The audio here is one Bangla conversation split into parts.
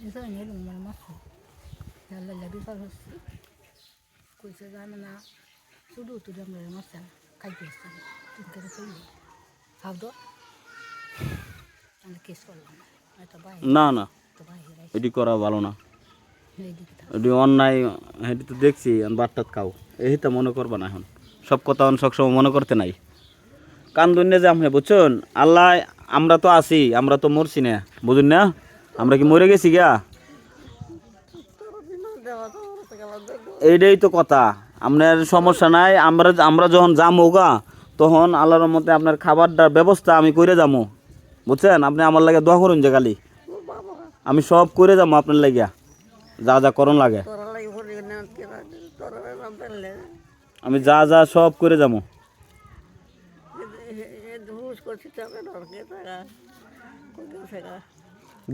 Eso ni lo más más. Ya la vi para los. Kuisa sana na sudu tu dia mere masa kai pesa. Tingkar kai. Habdo. Ane kes করলাম এটা ভাই না না তো ভাই রাইস এটি করা ভালো না, এই দিকে এটি অন্যায়। এটি তো দেখছি বাট্টাত খাও, এই তো মনে করবা না এখন সব কথা সবসময় মনে করতে নাই। কান দুনিয়া যে আপনি বুঝছেন আল্লাহ, আমরা তো আছি, আমরা তো মরছি না, বুঝুন না? আমরা কি মরে গেছি গা? এইটাই তো কথা। আপনার সমস্যা নাই, আমরা আমরা যখন যামো গা তখন আল্লাহর মতে আপনার খাবারটার ব্যবস্থা আমি করে যাবো, বুঝছেন? আপনি আমার লাগে দোয়া করুন যে খালি, আমি সব করে যাবো আপনার লাগিয়া, যা যা করণ লাগে আমি যা যা সব করে যাবো।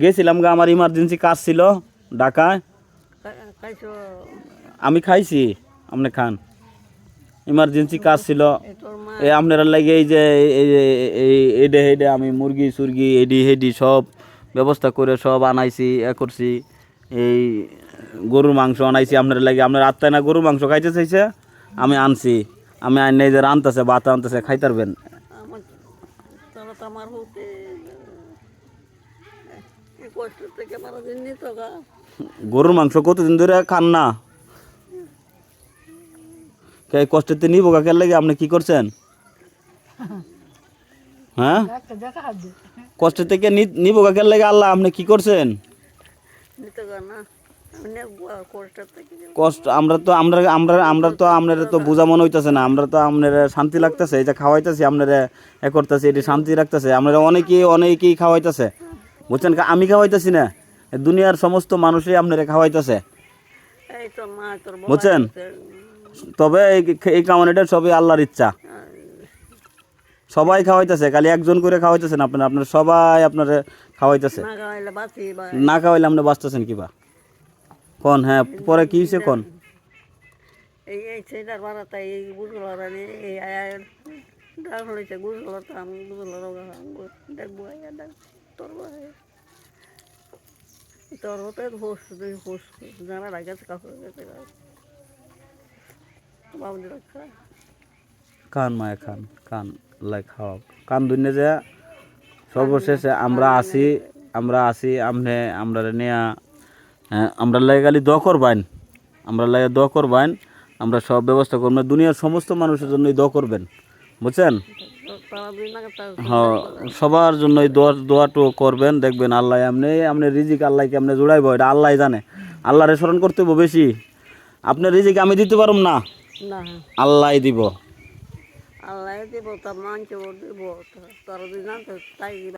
গেছিলাম গা, আমার ইমার্জেন্সি কাজ ছিল ঢাকায়, আমি খাইছি, আপনি খান। ইমার্জেন্সি কাজ ছিল এই আপনারা লাগে, এই যে এইডে হেডে আমি মুরগি সুরগি এডি হেডি সব ব্যবস্থা করে সব আনাইছি, করছি। এই গরুর মাংস আনাইছি আপনারা লাগে, আপনার আত্মায় না গরুর মাংস খাইতে চাইছে, আমি আনছি। আমি আইনে যে আনতেছে ভাত আনতেছে খাইতে পারবেন। গরুর মাংস কতদিন ধরে খান না, কষ্টতে নিব কাকের লাগে আপনি কি করছেন? হ্যাঁ, একটা দেখা হবে কষ্ট থেকে নিব কাকের লাগে আল্লাহ আপনি কি করছেন? কষ্ট আমরা তো আমরা আমরা আমরা তো আপনারা তো বোঝা মনে হইতেছে না, আমরা তো আপনারা শান্তি লাগতেছে, এই যে খাওয়াইতেছি আপনারা এ করতেছি, এটি শান্তি রাখতেছে, আপনারা অনেকেই খাওয়াইতেছে, বুঝছেন? আমি খাওয়াইতেছি না, দুনিয়ার সমস্ত মানুষই আপনারা খাওয়াইতেছে, বুঝছেন? তবে এই কামানিটা সবই আল্লাহর ইচ্ছা, সবাই খাওয়াইতেছে, খালি একজন করে খাওয়াইতেছেন আপনারা, আপনারা সবাই আপনারা খাওয়াইতেছে। না খাওয়াইলে আপনি বাঁচতেছেন কিবা কোন? হ্যাঁ, পরে কি হয়েছে কোন? খান মায়া খান, খান লাই খাওয়া, কান দুনিয়া যে সর্বশেষে আমরা আছি, আপনি আমরা নিয়ে আমরা লাগে খালি দোয়া করবেন, আমরা লাগে দোয়া করবেন, আমরা সব ব্যবস্থা করবেন, দুনিয়ার সমস্ত মানুষের জন্যই দোয়া করবেন, বুঝছেন? হ্যাঁ, সবার জন্যই দোয়াটু করবেন, দেখবেন আল্লাহ আপনি রিজিক আল্লাহকে আপনি জোড়াইব, এটা আল্লাহ জানে। আল্লাহরে স্মরণ করতে হইব বেশি, আপনার রিজিক আমি দিতে পারব না, আল্লাহ দিব।